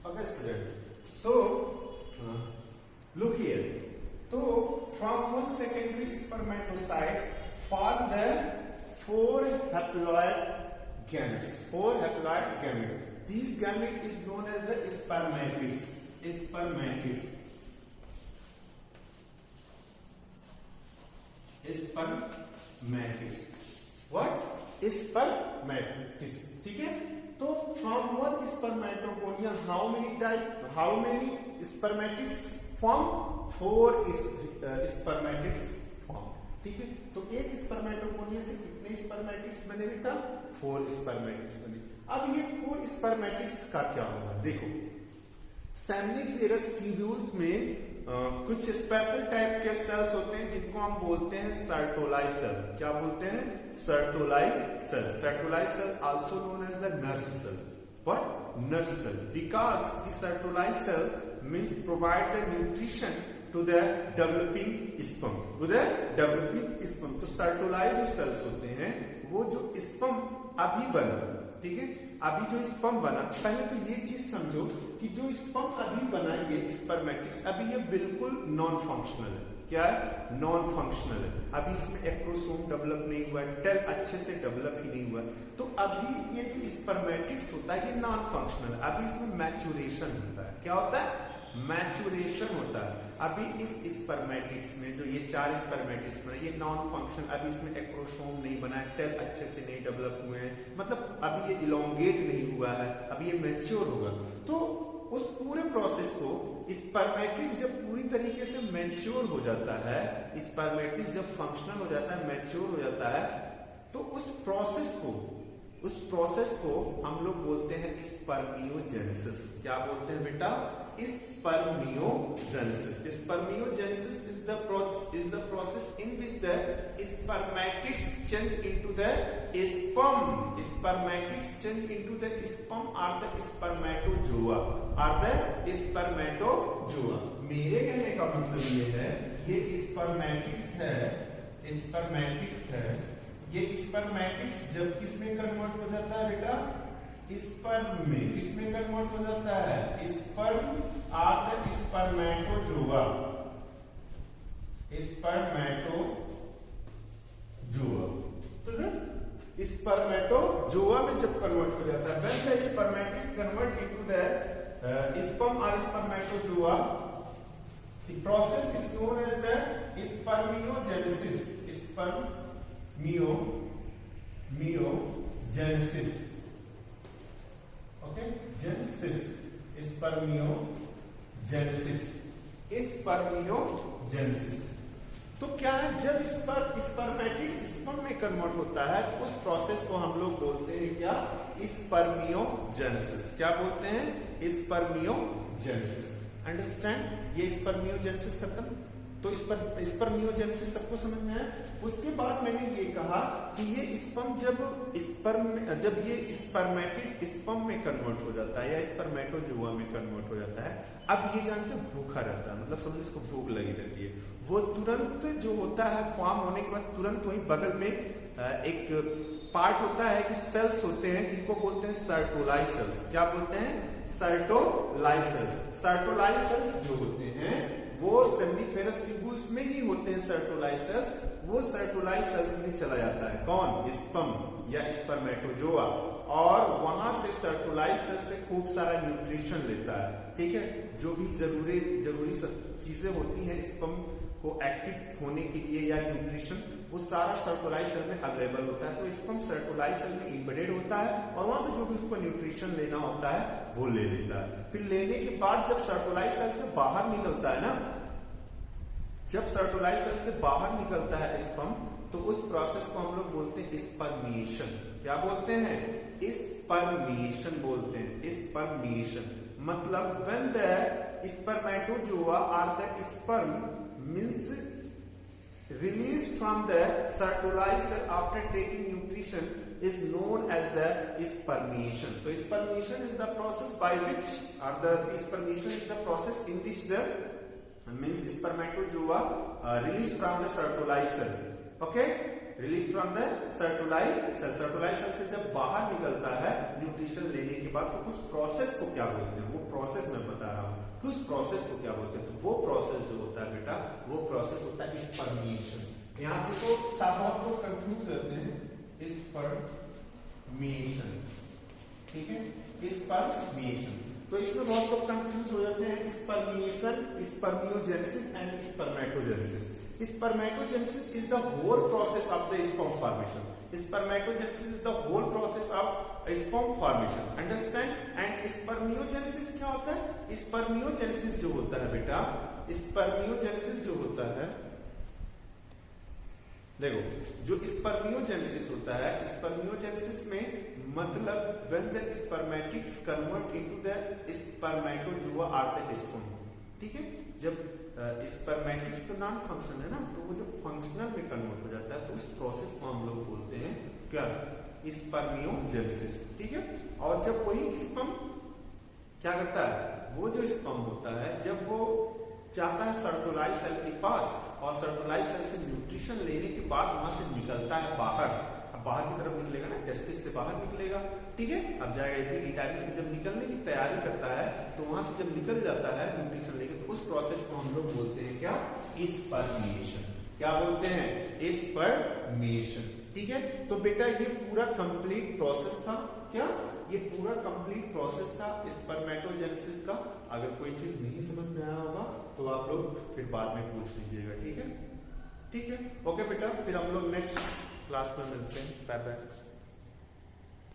Okay, student. So, look here. So, from one secondary spermatocyte form the four haploid gametes. Four haploid gametes. These gametes is known as the spermatids. Spermatids. Spermatids. What? Spermatids. ठीक है? तो from one spermatogonia, how many spermatids form? Four spermatids form. ठीक है? तो एक spermatogonia से कितने spermatids बने बेटा? 4 स्पर्मेटिड्स बने। अब ये 4 स्पर्मेटिड्स का क्या होगा? देखो, सेमनीफेरस ट्यूब्यूल्स में कुछ स्पेशल टाइप के सेल्स होते हैं जिनको हम बोलते हैं सर्टोलाई सेल। क्या बोलते हैं? Sertoli cell. Sertoli cell also known as the nurse cell. What? Nurse cell. Because the Sertoli cell means provide the nutrition to the developing sperm. To the developing sperm. तो Sertoli जो sales होते हैं वो जो sperm अभी बना, ठीक है, अभी जो स्पर्म बना, पहले तो ये चीज समझो कि जो स्पर्म अभी बना ये स्पर्मेटिड्स, अभी ये बिल्कुल नॉन फंक्शनल है। क्या है? नॉन फंक्शनल है। अभी इसमें एक्रोसोम डेवलप नहीं हुआ है, टेल अच्छे से डेवलप ही नहीं हुआ है। तो अभी ये जो स्पर्मेटिड्स होता है ये नॉन फंक्शनल है। अभी इसमें मैचुरेशन होता है। क्या होता है? मैचुरेशन होता है। अभी इस स्पर्मेटिड्स में जो ये 4 स्पर्मेटिड्स बने ये नॉन फंक्शन, अभी इसमें एक्रोसोम नहीं बना है, टेल अच्छे से नहीं डेवलप हुए हैं, मतलब अभी ये इलोंगेट नहीं हुआ है, अभी ये मैच्योर होगा। तो उस पूरे प्रोसेस को स्पर्मेटिड्स जब पूरी तरीके से मैच्योर हो जाता है, स्पर्मेटिड्स जब फंक्शनल हो जाता है, मैच्योर हो जाता है, तो उस प्रोसेस को हम लोग बोलते हैं स्पर्मियोजेनेसिस। क्या बोलते हैं बेटा? Spermiogenesis. Spermiogenesis is the process in which the spermatids change into the sperm. Spermatids change into the sperm are the spermatozoa. मेरे कहने का मतलब ये है, ये स्पर्मेटिड्स है, ये स्पर्मेटिड्स जब किसमें कन्वर्ट हो जाता है बेटा? स्पर्म में। किसमें कन्वर्ट हो जाता है? Sperm are the spermatozoa. तो स्पर्मेटोजोआ में जब कन्वर्ट हो जाता है, when the spermatids convert into the sperm or spermatozoa, the process is known as the spermiogenesis. Spermiogenesis. Okay, genesis. Spermiogenesis. तो क्या है? जब स्पर्मेटिड स्पर्म में कन्वर्ट होता है तो उस प्रोसेस को हम लोग बोलते हैं क्या? स्पर्मियोजेनेसिस। क्या बोलते हैं? स्पर्मियोजेनेसिस। अंडरस्टैंड? ये स्पर्मियोजेनेसिस खत्म। तो स्पर्मियोजेनेसिस सबको समझ में आया। उसके बाद मैंने ये कहा कि ये स्पर्म जब ये स्पर्मेटिड स्पर्म में कन्वर्ट हो जाता है या स्पर्मेटोजोआ में कन्वर्ट हो जाता है, अब ये जानते भूखा रहता है, मतलब समझो इसको भूख लगी रहती है, वो तुरंत जो होता है फॉर्म होने के बाद तुरंत वही बगल में एक पार्ट होता है कि सेल्स होते हैं जिनको बोलते हैं सर्टोलाई सेल्स। क्या बोलते हैं? सर्टोलाई सेल्स। सर्टोलाई सेल्स जो होते हैं वो सेमनीफेरस ट्यूब्यूल्स में ही होते हैं। सर्टोलाई सेल्स, वो सर्टोलाई सेल्स में चला जाता है। कौन? स्पर्म या स्पर्मेटोजोआ, और वहां से सर्टोलाई सेल से खूब सारा न्यूट्रिशन लेता है। ठीक है, जो भी जरूरी चीजें होती हैं स्पर्म को एक्टिव होने के लिए या न्यूट्रिशन, वो सारा सर्टोलाई सेल में अवेलेबल होता है। तो स्पर्म सर्टोलाई सेल में इम्बेडेड होता है और वहां से जो भी उसको न्यूट्रिशन लेना होता है वो ले लेता है। फिर लेने के बाद जब सर्टोलाई सेल से बाहर निकलता है ना, जब सर्टोलाई सेल से बाहर निकलता है स्पर्म, तो उस प्रोसेस को हम लोग बोलते हैं स्पर्मिएशन। क्या बोलते हैं? स्पर्मिएशन बोलते हैं। स्पर्मिएशन मतलब when the spermatozoa or the sperm means released from the Sertoli cell after taking nutrition is known as the spermiation. So spermiation is the process by which, or the spermiation is the process in which the means spermatozoa released from the Sertoli cell. Okay, released from the Sertoli cell. Sertoli cell से जब बाहर निकलता है nutrition लेने के बाद, तो उस प्रोसेस को क्या बोलते हैं? वो प्रोसेस स्पर्मिएशन। यहाँ पे तो बहुत लोग कंफ्यूज रहते हैं, स्पर्मिएशन, ठीक है, स्पर्मिएशन। तो इसमें बहुत लोग कंफ्यूज हो जाते हैं, spermiation, spermiogenesis and spermatogenesis. Spermatogenesis is the whole process of the sperm formation. Spermatogenesis is the whole process of sperm formation. Understand? And spermiogenesis क्या होता है? Spermiogenesis जो होता है बेटा, spermiogenesis जो होता है, देखो जो स्पर्मियोजेनेसिस होता है, स्पर्मियोजेनेसिस में मतलब when the spermatids convert into the spermatozoa or the sperm, ठीक है, जब स्पर्मेटिड्स तो नॉन फंक्शन है ना, तो वो जब फंक्शनल में कन्वर्ट हो जाता है तो उस प्रोसेस को हम लोग बोलते हैं क्या, स्पर्मियोजेनेसिस, ठीक है। और जब वही स्पर्म क्या करता है, वो जो स्पर्म होता है जब वो जाता है सर्कुलाई सेल के पास और सर्कुलाई सेल से न्यूट्रिशन लेने के बाद वहां से निकलता है बाहर, अब बाहर की तरफ निकलेगा ना, टेस्टिस से बाहर निकलेगा, ठीक है, अब जाएगा एपिडिटाइमिस में, जब निकलने की तैयारी करता है तो वहां से जब निकल जाता है न्यूट्रिशन लेके, तो उस प्रोसेस को हम लोग बोलते हैं क्या, स्पर्मिएशन। क्या बोलते हैं, स्पर्मिएशन, ठीक है। तो बेटा ये पूरा कंप्लीट प्रोसेस था, क्या, ये पूरा कंप्लीट प्रोसेस था स्पर्मेटोजेनेसिस का। अगर कोई चीज नहीं समझ में आया होगा तो आप लोग फिर बाद में पूछ लीजिएगा, ठीक है, ठीक है, ओके बेटा, फिर हम लोग नेक्स्ट क्लास में मिलते हैं, बाय बाय।